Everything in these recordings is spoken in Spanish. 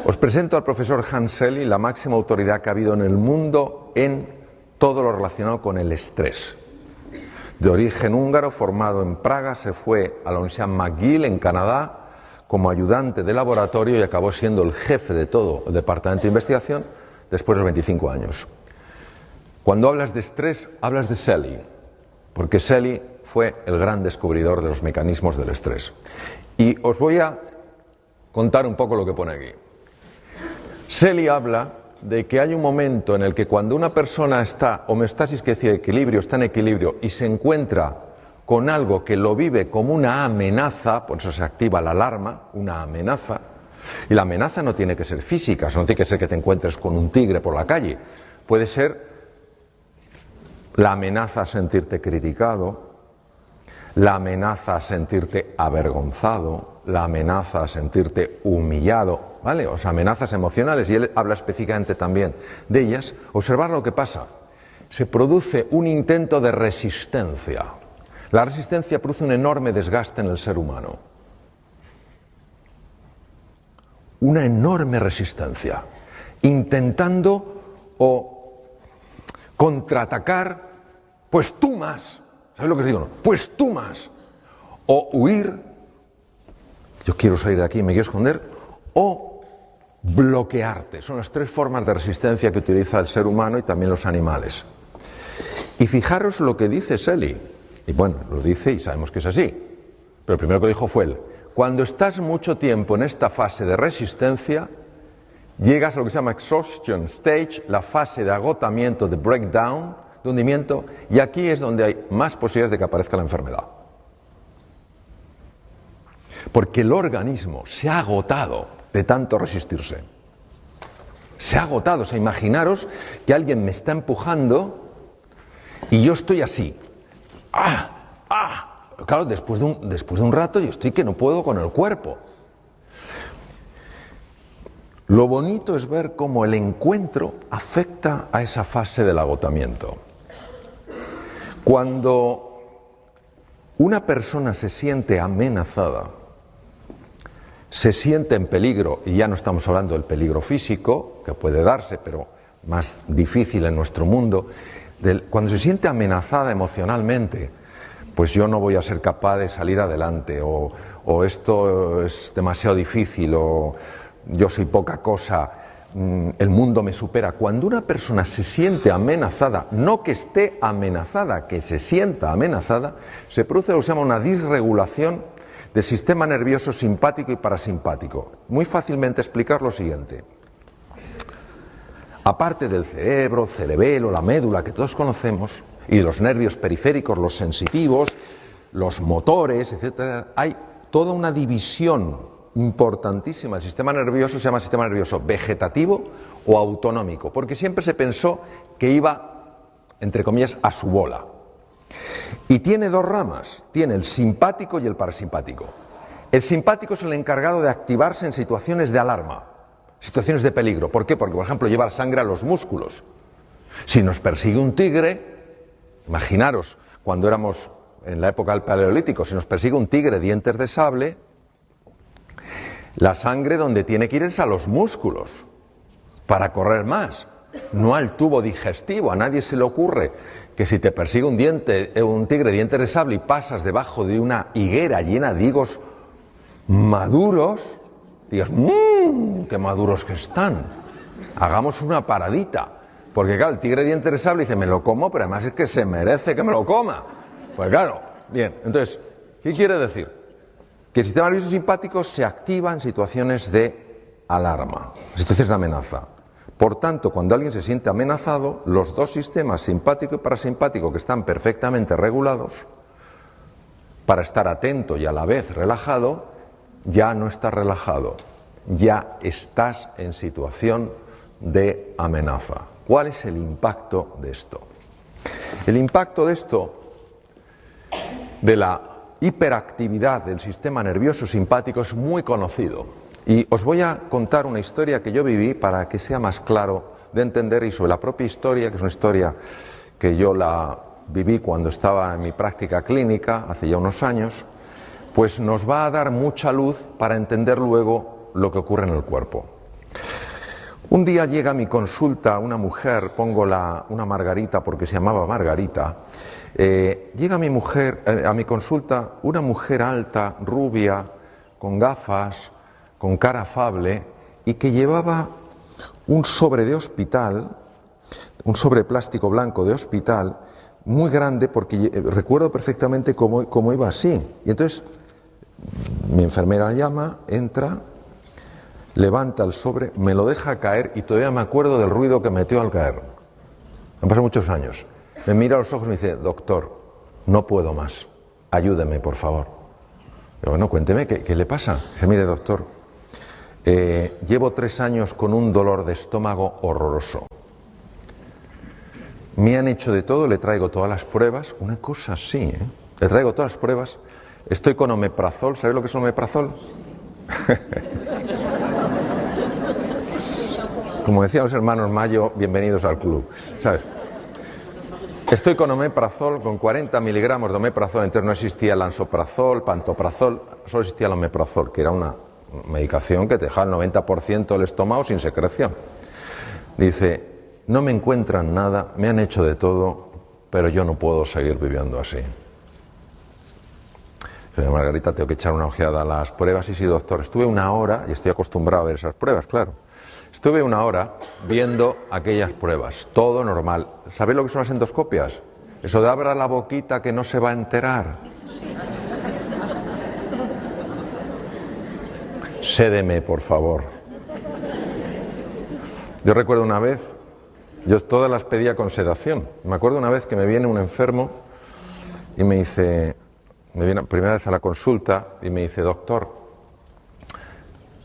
Os presento al profesor Hans Selye, la máxima autoridad que ha habido en el mundo en todo lo relacionado con el estrés. De origen húngaro, formado en Praga, se fue a la Universidad McGill en Canadá como ayudante de laboratorio y acabó siendo el jefe de todo el departamento de investigación después de los 25 años. Cuando hablas de estrés, hablas de Selye, porque Selye fue el gran descubridor de los mecanismos del estrés. Y os voy a contar un poco lo que pone aquí. Selye habla de que hay un momento en el que cuando una persona está homeostasis, que decir equilibrio, está en equilibrio y se encuentra con algo que lo vive como una amenaza, por eso se activa la alarma, una amenaza, y la amenaza no tiene que ser física, no tiene que ser que te encuentres con un tigre por la calle, puede ser la amenaza a sentirte criticado, la amenaza a sentirte avergonzado, la amenaza a sentirte humillado, ¿vale? O sea, amenazas emocionales, y él habla específicamente también de ellas. Observar lo que pasa. Se produce un intento de resistencia. La resistencia produce un enorme desgaste en el ser humano. Una enorme resistencia. Intentando o contraatacar, pues tú más. ¿Sabes lo que os digo? Pues tú más. O huir. Yo quiero salir de aquí, me quiero esconder, o bloquearte. Son las tres formas de resistencia que utiliza el ser humano y también los animales. Y fijaros lo que dice Selye, y bueno, lo dice y sabemos que es así, pero el primero que dijo fue él. Cuando estás mucho tiempo en esta fase de resistencia, llegas a lo que se llama exhaustion stage, la fase de agotamiento, de breakdown, de hundimiento, y aquí es donde hay más posibilidades de que aparezca la enfermedad. Porque el organismo se ha agotado de tanto resistirse. Se ha agotado. O sea, imaginaros que alguien me está empujando y yo estoy así. Claro, después de un rato yo estoy que no puedo con el cuerpo. Lo bonito es ver cómo el encuentro afecta a esa fase del agotamiento. Cuando una persona se siente amenazada, se siente en peligro, y ya no estamos hablando del peligro físico, que puede darse, pero más difícil en nuestro mundo, cuando se siente amenazada emocionalmente, pues yo no voy a ser capaz de salir adelante, o esto es demasiado difícil, o yo soy poca cosa, el mundo me supera. Cuando una persona se siente amenazada, no que esté amenazada, que se sienta amenazada, se produce lo que se llama una disregulación del sistema nervioso simpático y parasimpático. Muy fácilmente explicar lo siguiente. Aparte del cerebro, cerebelo, la médula que todos conocemos, y de los nervios periféricos, los sensitivos, los motores, etc., hay toda una división importantísima. El sistema nervioso se llama sistema nervioso vegetativo o autonómico, porque siempre se pensó que iba, entre comillas, a su bola. Y tiene dos ramas, tiene el simpático y el parasimpático. El simpático es el encargado de activarse en situaciones de alarma, situaciones de peligro. ¿Por qué? Porque, por ejemplo, lleva la sangre a los músculos. Si nos persigue un tigre, imaginaros, cuando éramos en la época del Paleolítico, si nos persigue un tigre dientes de sable, la sangre donde tiene que ir es a los músculos para correr más, no al tubo digestivo. A nadie se le ocurre que si te persigue un tigre dientes de sable y pasas debajo de una higuera llena de higos maduros, digas, qué maduros que están, hagamos una paradita, porque claro, el tigre dientes de sable dice, me lo como, pero además es que se merece que me lo coma. Pues claro, bien, entonces, ¿qué quiere decir? Que el sistema nervioso simpático se activa en situaciones de alarma, situaciones de amenaza. Por tanto, cuando alguien se siente amenazado, los dos sistemas, simpático y parasimpático, que están perfectamente regulados, para estar atento y a la vez relajado, ya no estás relajado, ya estás en situación de amenaza. ¿Cuál es el impacto de esto? El impacto de esto, de la hiperactividad del sistema nervioso simpático, es muy conocido. Y os voy a contar una historia que yo viví para que sea más claro de entender, y sobre la propia historia, que es una historia que yo la viví cuando estaba en mi práctica clínica, hace ya unos años, pues nos va a dar mucha luz para entender luego lo que ocurre en el cuerpo. Un día llega a mi consulta una mujer, pongo una Margarita porque se llamaba Margarita, llega a mi consulta una mujer alta, rubia, con gafas, con cara afable y que llevaba un sobre de hospital, un sobre plástico blanco de hospital, muy grande porque recuerdo perfectamente cómo iba así. Y entonces mi enfermera llama, entra, levanta el sobre, me lo deja caer y todavía me acuerdo del ruido que metió al caer. Han pasado muchos años. Me mira a los ojos y me dice, doctor, no puedo más, ayúdeme por favor. Digo, bueno, cuénteme, ¿qué le pasa? Dice, mire doctor, llevo 3 años con un dolor de estómago horroroso. Me han hecho de todo, le traigo todas las pruebas, una cosa así, le traigo todas las pruebas, estoy con omeprazol, ¿sabes lo que es omeprazol? Como decían los hermanos Mayo, bienvenidos al club, ¿sabes? Estoy con omeprazol, con 40 miligramos de omeprazol, entonces no existía el lansoprazol, pantoprazol, solo existía el omeprazol, que era una medicación que te dejaba el 90% del estómago sin secreción. Dice, no me encuentran nada, me han hecho de todo, pero yo no puedo seguir viviendo así. Dice, Margarita, tengo que echar una ojeada a las pruebas. Y sí, doctor, estuve 1 hora, y estoy acostumbrado a ver esas pruebas, claro. Estuve 1 hora viendo aquellas pruebas, todo normal. ¿Sabéis lo que son las endoscopias? Eso de abra la boquita que no se va a enterar. Sédeme, por favor. Yo recuerdo una vez, yo todas las pedía con sedación. Me acuerdo una vez que me viene un enfermo y me dice, me viene primera vez a la consulta y me dice, doctor,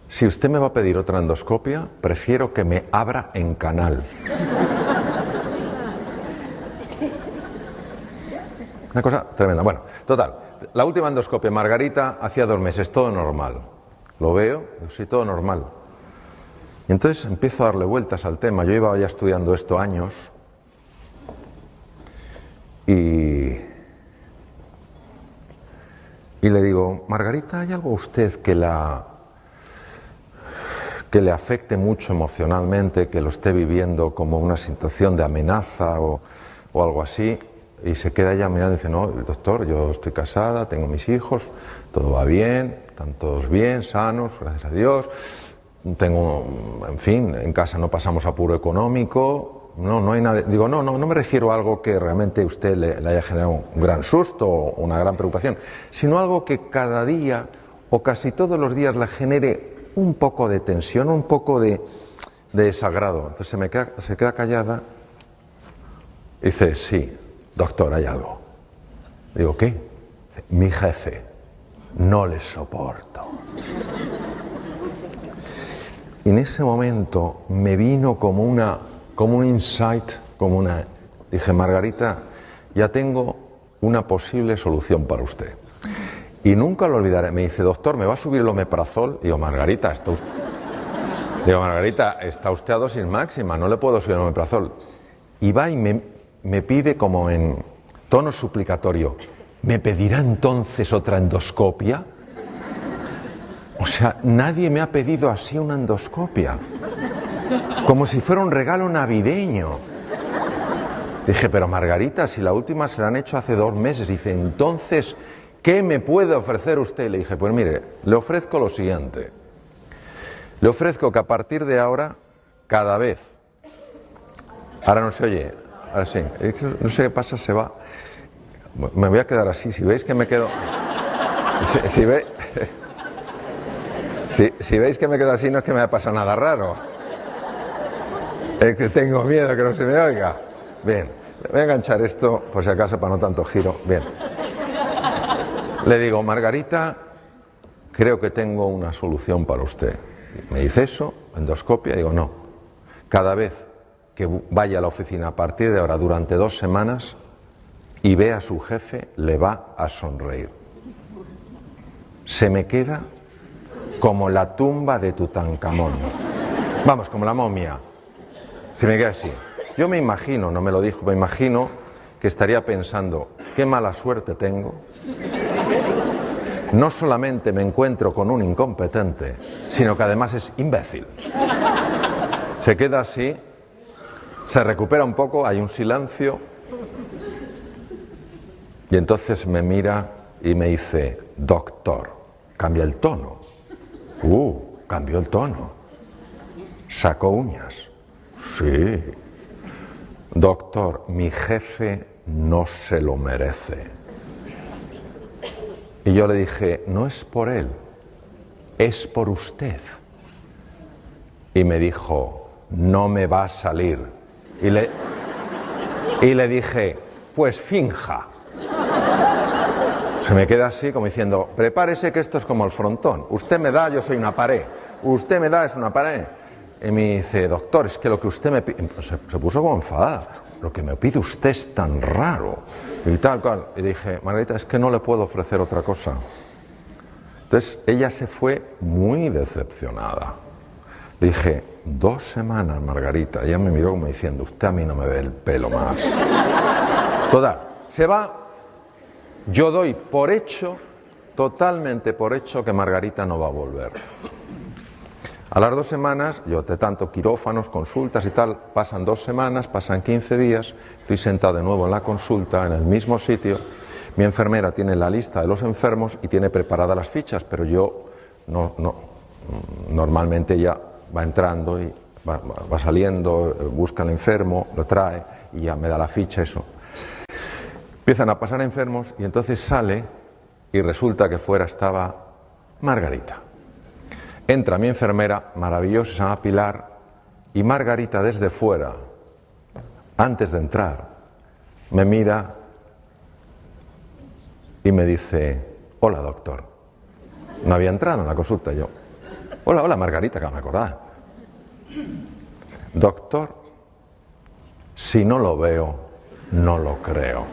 si usted me va a pedir otra endoscopia, prefiero que me abra en canal. Una cosa tremenda. Bueno, total, la última endoscopia, Margarita, hacía 2 meses, todo normal. Lo veo, sí, todo normal. Y entonces empiezo a darle vueltas al tema. Yo iba ya estudiando esto años y le digo, Margarita, ¿hay algo a usted que le afecte mucho emocionalmente, que lo esté viviendo como una situación de amenaza o algo así? Y se queda ella mirando y dice, no, doctor, yo estoy casada, tengo mis hijos, todo va bien, están todos bien, sanos, gracias a Dios. Tengo, en fin, en casa no pasamos apuro económico, no hay nada. Digo, no me refiero a algo que realmente a usted le haya generado un gran susto o una gran preocupación, sino algo que cada día o casi todos los días le genere un poco de tensión, un poco de desagrado. Entonces se queda callada y dice, sí, doctor, hay algo. Digo, ¿qué? Dice, mi jefe, no le soporto. Y en ese momento me vino como un insight, dije, Margarita, ya tengo una posible solución para usted. Y nunca lo olvidaré. Me dice, doctor, ¿me va a subir el omeprazol? Digo, Margarita, está usted a dosis máxima, no le puedo subir el omeprazol. Y va y me pide como en tono suplicatorio, ¿me pedirá entonces otra endoscopia? O sea, nadie me ha pedido así una endoscopia. Como si fuera un regalo navideño. Dije, pero Margarita, si la última se la han hecho hace 2 meses. Dice, entonces, ¿qué me puede ofrecer usted? Le dije, pues mire, le ofrezco lo siguiente. Le ofrezco que a partir de ahora, cada vez... Ahora no se oye, ahora sí. No sé qué pasa, se va. Me voy a quedar así, si veis que me quedo... Si veis que me quedo así, no es que me haya pasado nada raro. Es que tengo miedo que no se me oiga. Bien, voy a enganchar esto, por si acaso, para no tanto giro. Bien. Le digo, Margarita, creo que tengo una solución para usted. Me dice eso, endoscopia, digo, no. Cada vez que vaya a la oficina a partir de ahora, durante 2 semanas, y vea a su jefe, le va a sonreír. Se me queda como la tumba de Tutankamón. Vamos, como la momia. Se me queda así. Yo me imagino, no me lo dijo, me imagino que estaría pensando, qué mala suerte tengo. No solamente me encuentro con un incompetente, sino que además es imbécil. Se queda así, se recupera un poco, hay un silencio, y entonces me mira y me dice, doctor, cambia el tono. Cambió el tono. Sacó uñas. Sí. Doctor, mi jefe no se lo merece. Y yo le dije, no es por él, es por usted. Y me dijo, no me va a salir. Y le dije, pues finja. Se me queda así como diciendo, prepárese que esto es como el frontón. Usted me da, yo soy una pared. Usted me da, es una pared. Y me dice, doctor, es que lo que usted me pide... Se puso como enfadada. Lo que me pide usted es tan raro. Y tal cual. Y dije, Margarita, es que no le puedo ofrecer otra cosa. Entonces ella se fue muy decepcionada. Le dije, 2 semanas, Margarita. Ella me miró como diciendo, usted a mí no me ve el pelo más. Total, se va. Yo doy por hecho, totalmente por hecho, que Margarita no va a volver. A las 2 semanas, yo de tanto quirófanos, consultas y tal, pasan 2 semanas, pasan 15 días, estoy sentado de nuevo en la consulta, en el mismo sitio, mi enfermera tiene la lista de los enfermos y tiene preparadas las fichas, pero yo normalmente ella va entrando y va saliendo, busca al enfermo, lo trae y ya me da la ficha, eso. Empiezan a pasar enfermos y entonces sale y resulta que fuera estaba Margarita. Entra mi enfermera, maravillosa, se llama Pilar, y Margarita desde fuera, antes de entrar, me mira y me dice, hola doctor. No había entrado en la consulta yo. Hola Margarita, que me acordaba. Doctor, si no lo veo, no lo creo.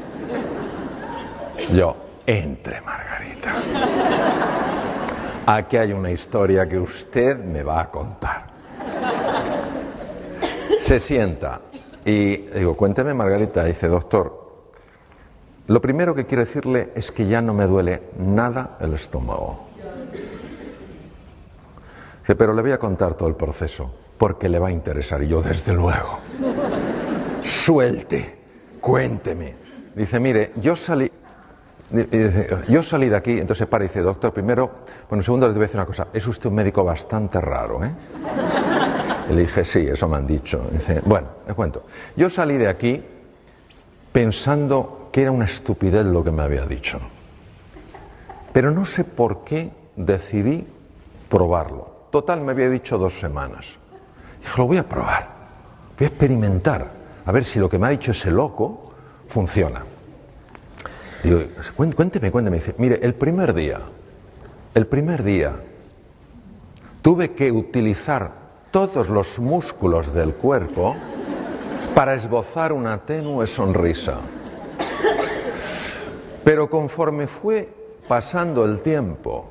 Yo, entre Margarita. Aquí hay una historia que usted me va a contar. Se sienta y digo, cuénteme Margarita. Dice, doctor, lo primero que quiero decirle es que ya no me duele nada el estómago. Dice, pero le voy a contar todo el proceso porque le va a interesar. Y yo, desde luego. Suelte, cuénteme. Dice, mire, yo salí de aquí, entonces para y dice, doctor, segundo le voy a decir una cosa, es usted un médico bastante raro, ¿eh? Y le dije, sí, eso me han dicho. Dice, bueno, le cuento. Yo salí de aquí pensando que era una estupidez lo que me había dicho. Pero no sé por qué decidí probarlo. Total, me había dicho 2 semanas. Dije, lo voy a probar, voy a experimentar, a ver si lo que me ha dicho ese loco funciona. Digo, cuénteme. Dice, mire, el primer día, tuve que utilizar todos los músculos del cuerpo para esbozar una tenue sonrisa. Pero conforme fue pasando el tiempo,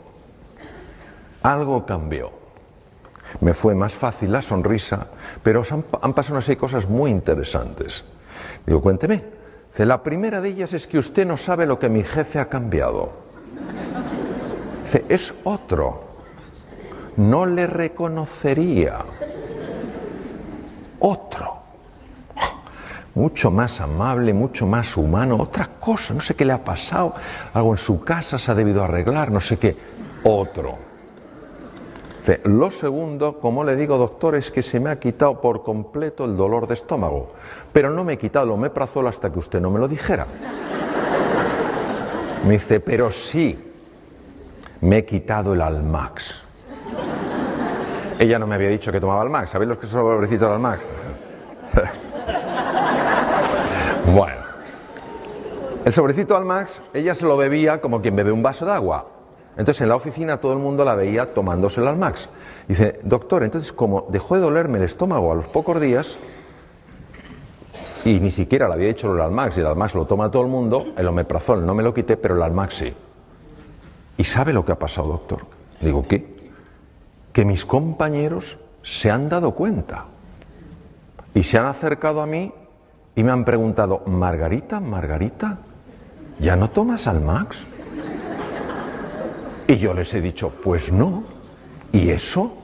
algo cambió. Me fue más fácil la sonrisa, pero han pasado unas cosas muy interesantes. Digo, cuénteme. Dice, la primera de ellas es que usted no sabe lo que mi jefe ha cambiado. Dice, es otro. No le reconocería. Otro. Mucho más amable, mucho más humano. Otra cosa, no sé qué le ha pasado. Algo en su casa se ha debido arreglar, no sé qué. Otro. Dice, lo segundo, como le digo, doctor, es que se me ha quitado por completo el dolor de estómago. Pero no me he quitado el omeprazol hasta que usted no me lo dijera. Me dice, pero sí, me he quitado el Almax. Ella no me había dicho que tomaba Almax. ¿Sabéis los que son los sobrecitos del Almax? Bueno, el sobrecito Almax, ella se lo bebía como quien bebe un vaso de agua. Entonces en la oficina todo el mundo la veía tomándose el Almax. Dice, doctor, entonces como dejó de dolerme el estómago a los pocos días, y ni siquiera le había hecho el Almax, y el Almax lo toma todo el mundo, el omeprazol no me lo quité, pero el Almax sí. ¿Y sabe lo que ha pasado, doctor? Digo, ¿qué? Que mis compañeros se han dado cuenta y se han acercado a mí y me han preguntado, Margarita, ¿ya no tomas Almax? Y yo les he dicho, pues no. ¿Y eso?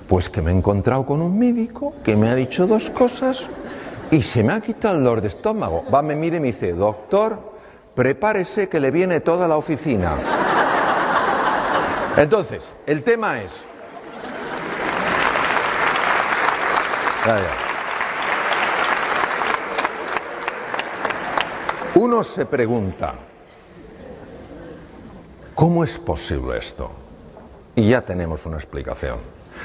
Pues que me he encontrado con un médico que me ha dicho dos cosas y se me ha quitado el dolor de estómago. Va, me mira y me dice, doctor, prepárese que le viene toda la oficina. Entonces, el tema es... Uno se pregunta, ¿cómo es posible esto? Y ya tenemos una explicación.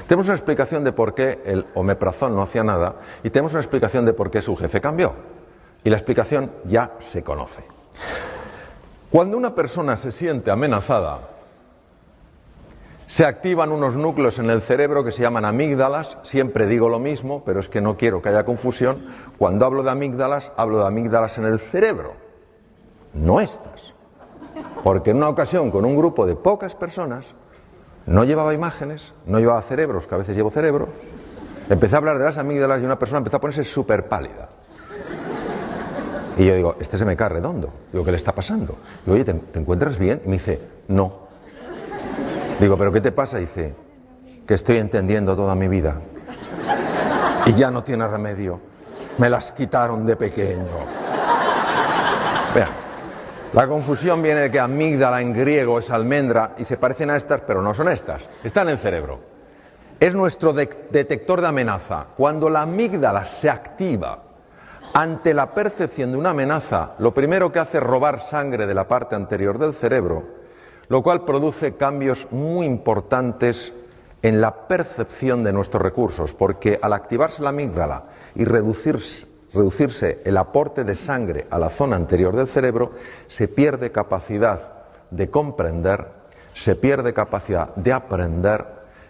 Tenemos una explicación de por qué el omeprazol no hacía nada y tenemos una explicación de por qué su jefe cambió. Y la explicación ya se conoce. Cuando una persona se siente amenazada, se activan unos núcleos en el cerebro que se llaman amígdalas. Siempre digo lo mismo, pero es que no quiero que haya confusión. Cuando hablo de amígdalas en el cerebro, no estas. Porque en una ocasión, con un grupo de pocas personas, no llevaba imágenes, no llevaba cerebros, que a veces llevo cerebro, empecé a hablar de las amígdalas y una persona empezó a ponerse súper pálida. Y yo digo, este se me cae redondo. Digo, ¿qué le está pasando? Digo, oye, ¿te encuentras bien? Y me dice, no. Digo, ¿pero qué te pasa? Y dice, que estoy entendiendo toda mi vida. Y ya no tiene remedio. Me las quitaron de pequeño. Vean, la confusión viene de que amígdala en griego es almendra y se parecen a estas, pero no son estas. Están en el cerebro. Es nuestro detector de amenaza. Cuando la amígdala se activa ante la percepción de una amenaza, lo primero que hace es robar sangre de la parte anterior del cerebro, lo cual produce cambios muy importantes en la percepción de nuestros recursos, porque al activarse la amígdala y reducirse el aporte de sangre a la zona anterior del cerebro, se pierde capacidad de comprender, se pierde capacidad de aprender,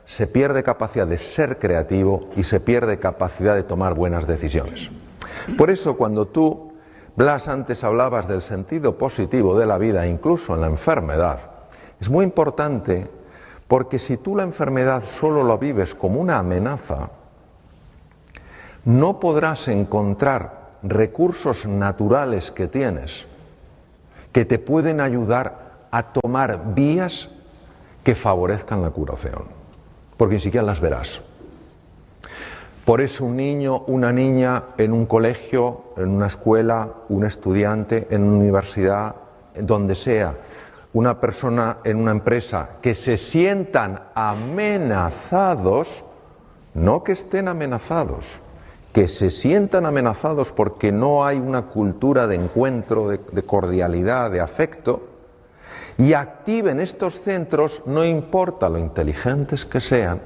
se pierde capacidad de ser creativo y se pierde capacidad de tomar buenas decisiones. Por eso, cuando tú, Blas, antes hablabas del sentido positivo de la vida, incluso en la enfermedad, es muy importante, porque si tú la enfermedad solo la vives como una amenaza, no podrás encontrar recursos naturales que tienes que te pueden ayudar a tomar vías que favorezcan la curación, porque ni siquiera las verás. Por eso un niño, una niña en un colegio, en una escuela, un estudiante en una universidad, donde sea, una persona en una empresa, que se sientan amenazados, no que estén amenazados, que se sientan amenazados porque no hay una cultura de encuentro, de cordialidad, de afecto, y activen estos centros, no importa lo inteligentes que sean,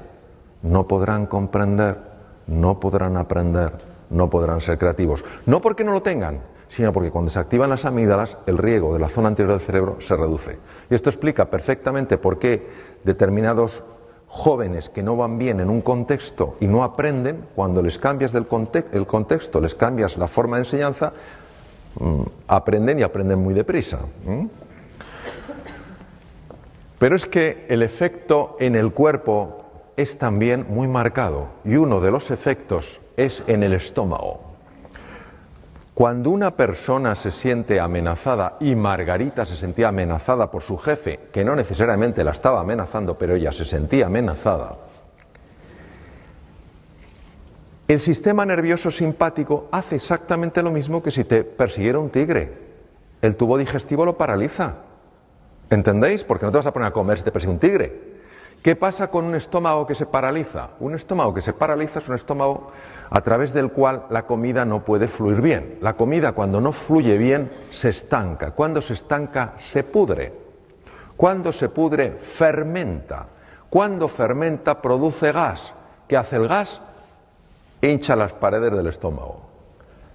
no podrán comprender, no podrán aprender, no podrán ser creativos. No porque no lo tengan, sino porque cuando se activan las amígdalas, el riego de la zona anterior del cerebro se reduce. Y esto explica perfectamente por qué determinados jóvenes que no van bien en un contexto y no aprenden, cuando les cambias el contexto, les cambias la forma de enseñanza, aprenden y aprenden muy deprisa. Pero es que el efecto en el cuerpo es también muy marcado, y uno de los efectos es en el estómago. Cuando una persona se siente amenazada, y Margarita se sentía amenazada por su jefe, que no necesariamente la estaba amenazando, pero ella se sentía amenazada, el sistema nervioso simpático hace exactamente lo mismo que si te persiguiera un tigre. El tubo digestivo lo paraliza. ¿Entendéis? Porque no te vas a poner a comer si te persigue un tigre. ¿Qué pasa con un estómago que se paraliza? Un estómago que se paraliza es un estómago a través del cual la comida no puede fluir bien. La comida, cuando no fluye bien, se estanca. Cuando se estanca, se pudre. Cuando se pudre, fermenta. Cuando fermenta, produce gas. ¿Qué hace el gas? Hincha las paredes del estómago.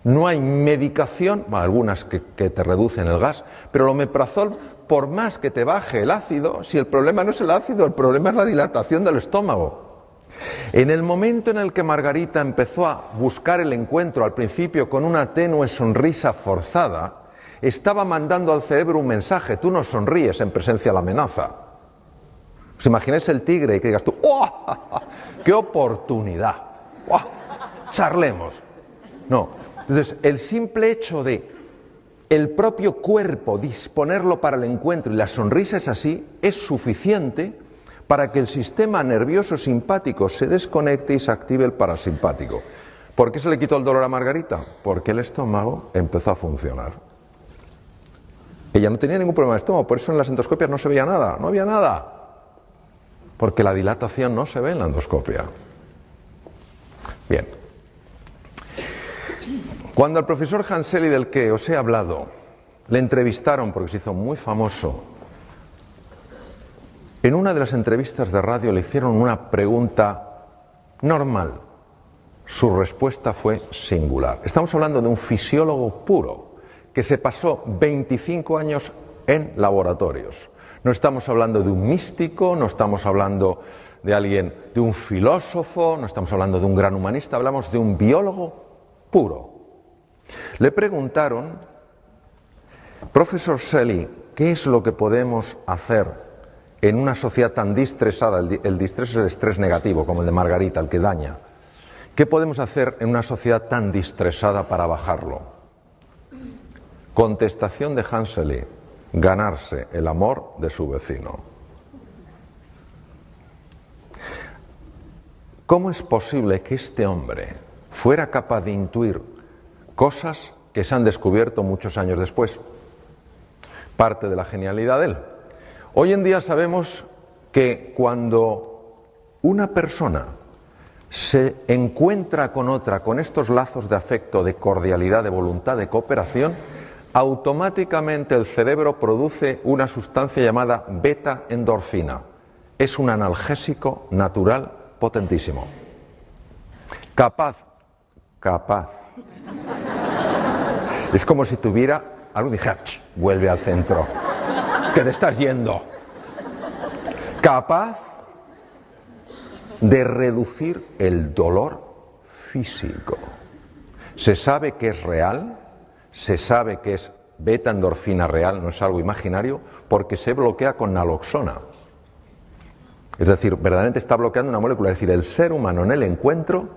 No hay medicación, bueno, algunas que te reducen el gas, pero el omeprazol, por más que te baje el ácido, si el problema no es el ácido, el problema es la dilatación del estómago. En el momento en el que Margarita empezó a buscar el encuentro al principio con una tenue sonrisa forzada, estaba mandando al cerebro un mensaje: tú no sonríes en presencia de la amenaza. ¿Os imagináis el tigre y que digas tú, ¡oh, qué oportunidad! ¡Oh, charlemos! No. Entonces, el simple hecho de el propio cuerpo disponerlo para el encuentro, y la sonrisa es así, es suficiente para que el sistema nervioso simpático se desconecte y se active el parasimpático. ¿Por qué se le quitó el dolor a Margarita? Porque el estómago empezó a funcionar. Ella no tenía ningún problema de estómago, por eso en las endoscopias no se veía nada, no había nada. Porque la dilatación no se ve en la endoscopia. Bien. Cuando al profesor Hanseli, del que os he hablado, le entrevistaron porque se hizo muy famoso, en una de las entrevistas de radio le hicieron una pregunta normal. Su respuesta fue singular. Estamos hablando de un fisiólogo puro que se pasó 25 años en laboratorios. No estamos hablando de un místico, no estamos hablando de alguien, de un filósofo, no estamos hablando de un gran humanista, hablamos de un biólogo puro. Le preguntaron, profesor Selly, ¿qué es lo que podemos hacer en una sociedad tan distresada? El distrés es el estrés negativo, como el de Margarita, el que daña. ¿Qué podemos hacer en una sociedad tan distresada para bajarlo? Contestación de Hanseli: ganarse el amor de su vecino. ¿Cómo es posible que este hombre fuera capaz de intuir cosas que se han descubierto muchos años después? Parte de la genialidad de él. Hoy en día sabemos que cuando una persona se encuentra con otra, con estos lazos de afecto, de cordialidad, de voluntad, de cooperación, automáticamente el cerebro produce una sustancia llamada beta-endorfina. Es un analgésico natural potentísimo. Capaz. Es como si tuviera algo y dijera, vuelve al centro, que te estás yendo. Capaz de reducir el dolor físico. Se sabe que es real, se sabe que es beta-endorfina real, no es algo imaginario, porque se bloquea con naloxona. Es decir, verdaderamente está bloqueando una molécula, es decir, el ser humano en el encuentro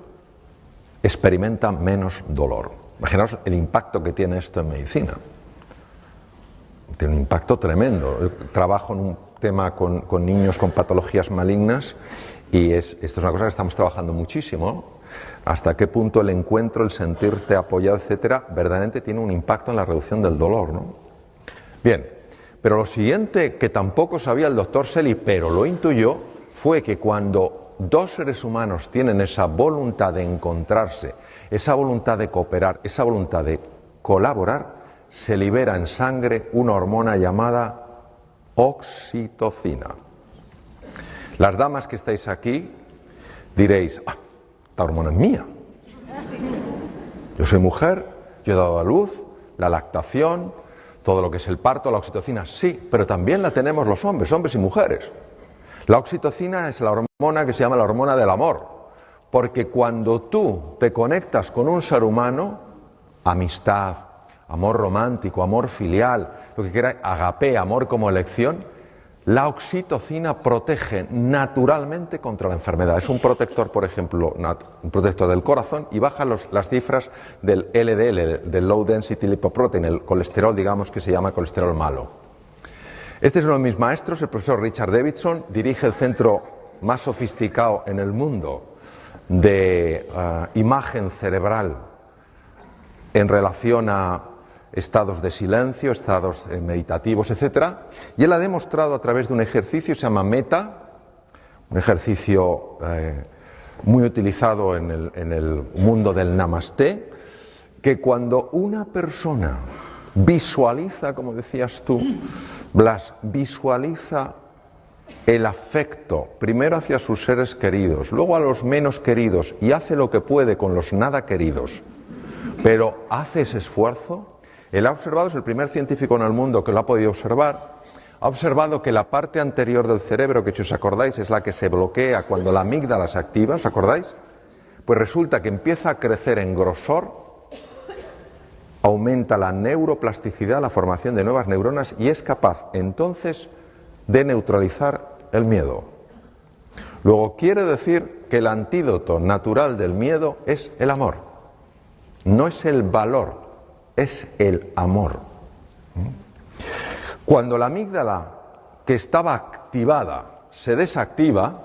experimenta menos dolor. Imaginaos el impacto que tiene esto en medicina. Tiene un impacto tremendo. Yo trabajo en un tema con niños con patologías malignas y esto es una cosa que estamos trabajando muchísimo. Hasta qué punto el encuentro, el sentirte apoyado, etcétera, verdaderamente tiene un impacto en la reducción del dolor, ¿no? Bien, pero lo siguiente que tampoco sabía el doctor Selly, pero lo intuyó, fue que cuando dos seres humanos tienen esa voluntad de encontrarse, esa voluntad de cooperar, esa voluntad de colaborar, se libera en sangre una hormona llamada oxitocina. Las damas que estáis aquí diréis, esta hormona es mía. Yo soy mujer, yo he dado a luz, la lactación, todo lo que es el parto, la oxitocina, sí, pero también la tenemos los hombres y mujeres. La oxitocina es la hormona que se llama la hormona del amor, porque cuando tú te conectas con un ser humano, amistad, amor romántico, amor filial, lo que quieras, agape, amor como elección, la oxitocina protege naturalmente contra la enfermedad. Es un protector, por ejemplo, un protector del corazón y baja las cifras del LDL, del Low Density Lipoprotein, el colesterol, digamos, que se llama colesterol malo. Este es uno de mis maestros, el profesor Richard Davidson, dirige el centro más sofisticado en el mundo de imagen cerebral en relación a estados de silencio, estados meditativos, etc. Y él ha demostrado a través de un ejercicio que se llama META, un ejercicio muy utilizado en el mundo del Namasté, que cuando una persona visualiza, como decías tú, Blas, visualiza el afecto, primero hacia sus seres queridos, luego a los menos queridos, y hace lo que puede con los nada queridos, pero hace ese esfuerzo. Él ha observado, es el primer científico en el mundo que lo ha podido observar, ha observado que la parte anterior del cerebro, que si os acordáis es la que se bloquea cuando la amígdala se activa, ¿os acordáis? Pues resulta que empieza a crecer en grosor, aumenta la neuroplasticidad, la formación de nuevas neuronas y es capaz entonces de neutralizar el miedo. Luego quiere decir que el antídoto natural del miedo es el amor, no es el valor, es el amor. Cuando la amígdala, que estaba activada, se desactiva,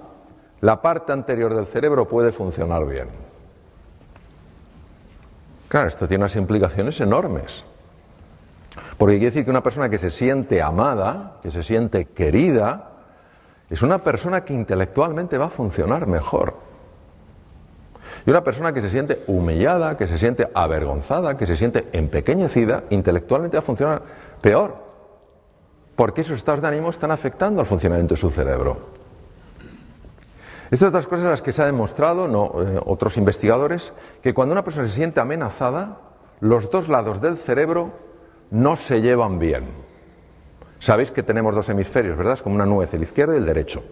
la parte anterior del cerebro puede funcionar bien. Claro, esto tiene unas implicaciones enormes. Porque quiere decir que una persona que se siente amada, que se siente querida, es una persona que intelectualmente va a funcionar mejor. Y una persona que se siente humillada, que se siente avergonzada, que se siente empequeñecida, intelectualmente va a funcionar peor. Porque esos estados de ánimo están afectando al funcionamiento de su cerebro. Estas otras cosas las que se ha demostrado, otros investigadores, que cuando una persona se siente amenazada, los dos lados del cerebro no se llevan bien. Sabéis que tenemos dos hemisferios, ¿verdad? Es como una nuez, el izquierdo y el derecho.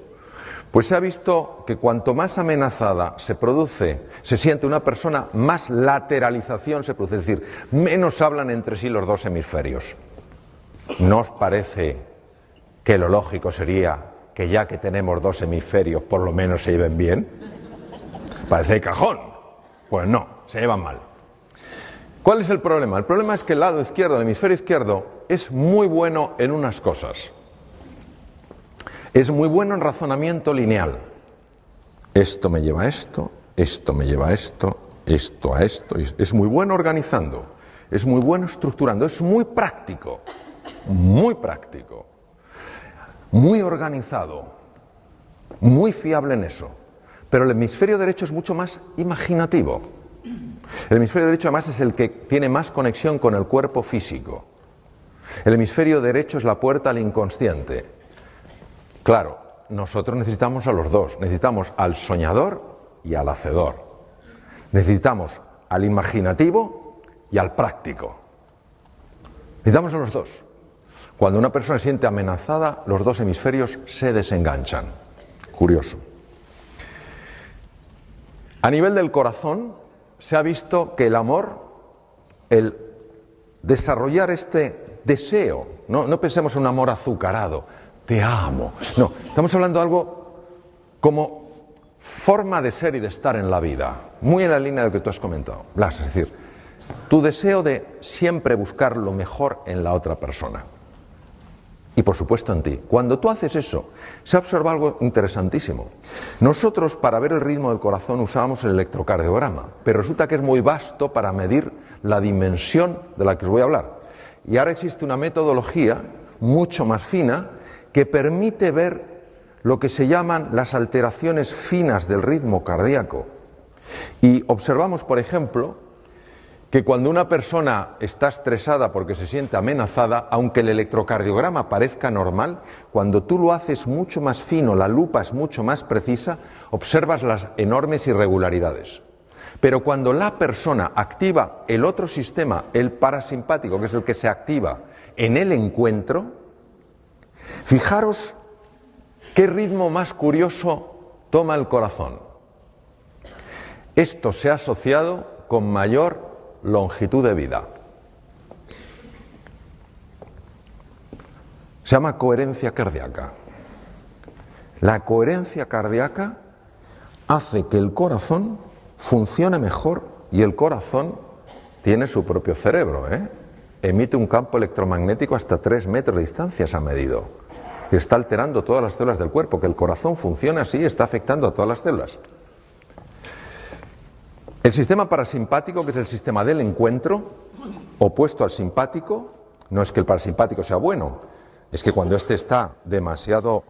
Pues se ha visto que cuanto más amenazada se siente una persona, más lateralización se produce, es decir, menos hablan entre sí los dos hemisferios. ¿No os parece que lo lógico sería que ya que tenemos dos hemisferios por lo menos se lleven bien? Parece de cajón. Pues no, se llevan mal. ¿Cuál es el problema? El problema es que el lado izquierdo, el hemisferio izquierdo, es muy bueno en unas cosas. Es muy bueno en razonamiento lineal. Esto me lleva a esto, esto me lleva a esto, esto a esto. Es muy bueno organizando, es muy bueno estructurando, es muy práctico, muy organizado, muy fiable en eso. Pero el hemisferio derecho es mucho más imaginativo. El hemisferio derecho además es el que tiene más conexión con el cuerpo físico. El hemisferio derecho es la puerta al inconsciente. Claro, nosotros necesitamos a los dos. Necesitamos al soñador y al hacedor. Necesitamos al imaginativo y al práctico. Necesitamos a los dos. Cuando una persona se siente amenazada, los dos hemisferios se desenganchan. Curioso. A nivel del corazón, se ha visto que el amor, el desarrollar este deseo, no pensemos en un amor azucarado, te amo, no, estamos hablando de algo como forma de ser y de estar en la vida, muy en la línea de lo que tú has comentado, Blas, es decir, tu deseo de siempre buscar lo mejor en la otra persona. Y por supuesto en ti. Cuando tú haces eso, se observa algo interesantísimo. Nosotros para ver el ritmo del corazón usábamos el electrocardiograma, pero resulta que es muy vasto para medir la dimensión de la que os voy a hablar. Y ahora existe una metodología mucho más fina que permite ver lo que se llaman las alteraciones finas del ritmo cardíaco. Y observamos, por ejemplo, que cuando una persona está estresada porque se siente amenazada, aunque el electrocardiograma parezca normal, cuando tú lo haces mucho más fino, la lupa es mucho más precisa, observas las enormes irregularidades. Pero cuando la persona activa el otro sistema, el parasimpático, que es el que se activa en el encuentro, fijaros qué ritmo más curioso toma el corazón. Esto se ha asociado con mayor longitud de vida. Se llama coherencia cardíaca. La coherencia cardíaca hace que el corazón funcione mejor y el corazón tiene su propio cerebro, Emite un campo electromagnético hasta 3 metros de distancia, se ha medido. Y está alterando todas las células del cuerpo. Que el corazón funcione así está afectando a todas las células. El sistema parasimpático, que es el sistema del encuentro, opuesto al simpático, no es que el parasimpático sea bueno, es que cuando este está demasiado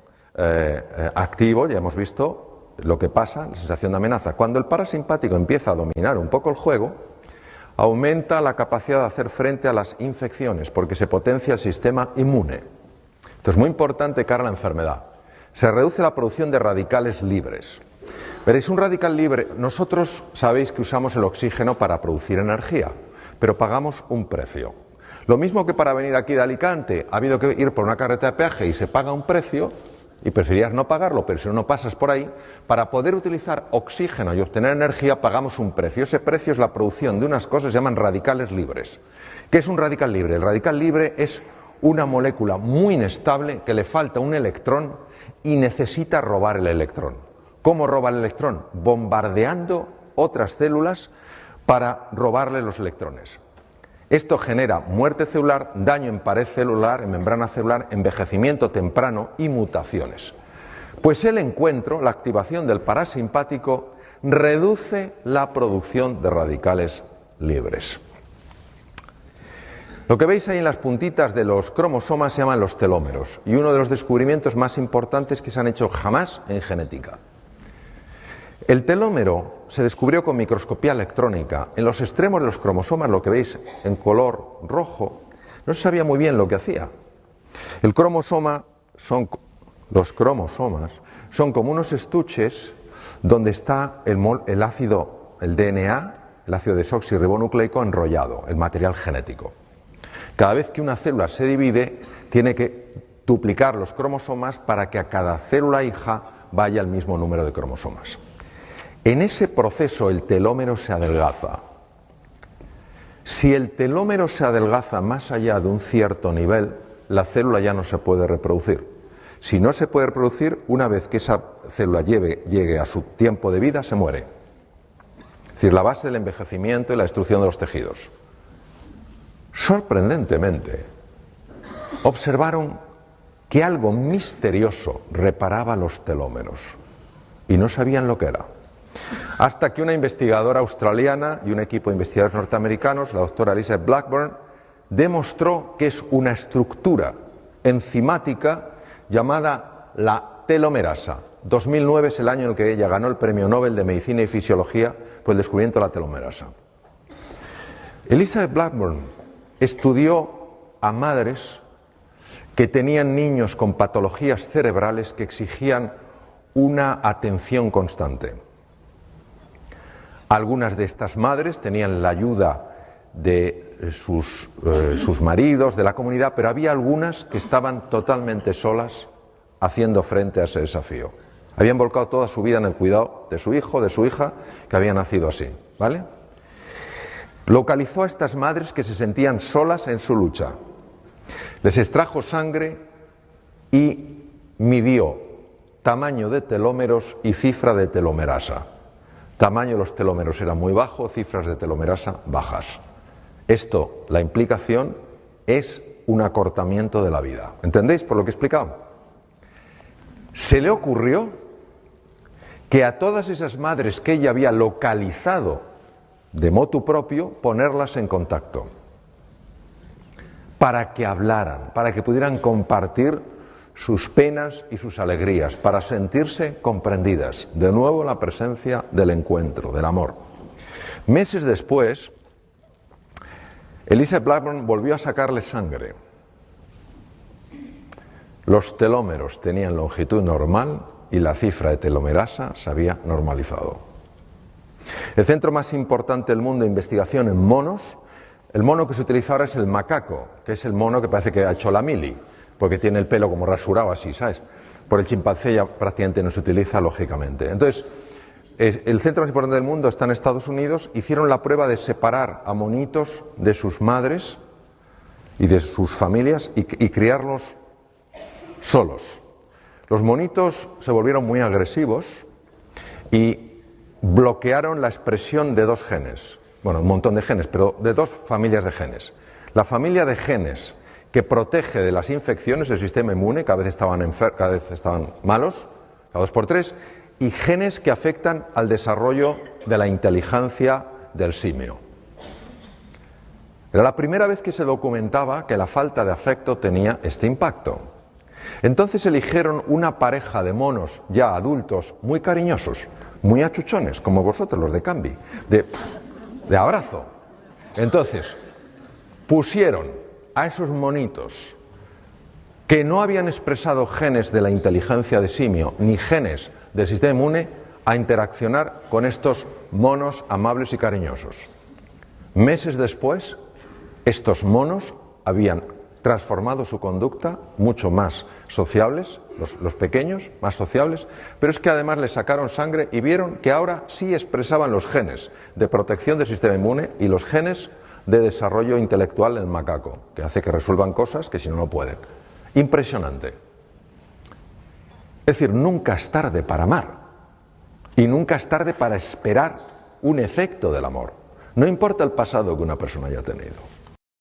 activo, ya hemos visto lo que pasa, la sensación de amenaza. Cuando el parasimpático empieza a dominar un poco el juego, aumenta la capacidad de hacer frente a las infecciones, porque se potencia el sistema inmune. Esto es muy importante cara a la enfermedad. Se reduce la producción de radicales libres. Veréis, un radical libre, nosotros sabéis que usamos el oxígeno para producir energía, pero pagamos un precio. Lo mismo que para venir aquí de Alicante ha habido que ir por una carreta de peaje y se paga un precio, y preferirías no pagarlo, pero si no pasas por ahí, para poder utilizar oxígeno y obtener energía pagamos un precio. Ese precio es la producción de unas cosas que se llaman radicales libres. ¿Qué es un radical libre? El radical libre es una molécula muy inestable que le falta un electrón y necesita robar el electrón. ¿Cómo roba el electrón? Bombardeando otras células para robarle los electrones. Esto genera muerte celular, daño en pared celular, en membrana celular, envejecimiento temprano y mutaciones. Pues el encuentro, la activación del parasimpático, reduce la producción de radicales libres. Lo que veis ahí en las puntitas de los cromosomas se llaman los telómeros, y uno de los descubrimientos más importantes que se han hecho jamás en genética. El telómero se descubrió con microscopía electrónica. En los extremos de los cromosomas, lo que veis en color rojo, no se sabía muy bien lo que hacía. Los cromosomas son como unos estuches donde está el ácido, el DNA, el ácido desoxirribonucleico enrollado, el material genético. Cada vez que una célula se divide, tiene que duplicar los cromosomas para que a cada célula hija vaya el mismo número de cromosomas. En ese proceso el telómero se adelgaza. Si el telómero se adelgaza más allá de un cierto nivel, la célula ya no se puede reproducir. Si no se puede reproducir, una vez que esa célula llegue a su tiempo de vida, se muere. Es decir, la base del envejecimiento y la destrucción de los tejidos. Sorprendentemente, observaron que algo misterioso reparaba los telómeros y no sabían lo que era. Hasta que una investigadora australiana y un equipo de investigadores norteamericanos, la doctora Elizabeth Blackburn, demostró que es una estructura enzimática llamada la telomerasa. 2009 es el año en el que ella ganó el Premio Nobel de Medicina y Fisiología por el descubrimiento de la telomerasa. Elizabeth Blackburn estudió a madres que tenían niños con patologías cerebrales que exigían una atención constante. Algunas de estas madres tenían la ayuda de sus maridos, de la comunidad, pero había algunas que estaban totalmente solas haciendo frente a ese desafío. Habían volcado toda su vida en el cuidado de su hijo, de su hija, que había nacido así, ¿vale? Localizó a estas madres que se sentían solas en su lucha. Les extrajo sangre y midió tamaño de telómeros y cifra de telomerasa. Tamaño de los telómeros era muy bajo, cifras de telomerasa bajas. Esto, la implicación, es un acortamiento de la vida. ¿Entendéis por lo que he explicado? Se le ocurrió que a todas esas madres que ella había localizado de motu propio, ponerlas en contacto para que hablaran, para que pudieran compartir sus penas y sus alegrías, para sentirse comprendidas. De nuevo la presencia del encuentro, del amor. Meses después, Elizabeth Blackburn volvió a sacarle sangre. Los telómeros tenían longitud normal y la cifra de telomerasa se había normalizado. El centro más importante del mundo de investigación en monos, el mono que se utiliza ahora es el macaco, que es el mono que parece que ha hecho la mili, porque tiene el pelo como rasurado así, ¿sabes? Por el chimpancé ya prácticamente no se utiliza, lógicamente. Entonces, el centro más importante del mundo está en Estados Unidos. Hicieron la prueba de separar a monitos de sus madres y de sus familias y criarlos solos. Los monitos se volvieron muy agresivos y bloquearon la expresión de dos genes, bueno, un montón de genes, pero de dos familias de genes. La familia de genes que protege de las infecciones, el sistema inmune, cada vez estaban malos, cada 2 por 3, y genes que afectan al desarrollo de la inteligencia del simio. Era la primera vez que se documentaba que la falta de afecto tenía este impacto. Entonces eligieron una pareja de monos ya adultos muy cariñosos, muy achuchones, como vosotros, los de Cambi, de abrazo. Entonces, pusieron a esos monitos que no habían expresado genes de la inteligencia de simio, ni genes del sistema inmune, a interaccionar con estos monos amables y cariñosos. Meses después, estos monos habían transformado su conducta, mucho más sociables, los pequeños, más sociables, pero es que además les sacaron sangre y vieron que ahora sí expresaban los genes de protección del sistema inmune y los genes de desarrollo intelectual en el macaco, que hace que resuelvan cosas que si no, no pueden. Impresionante. Es decir, nunca es tarde para amar y nunca es tarde para esperar un efecto del amor. No importa el pasado que una persona haya tenido.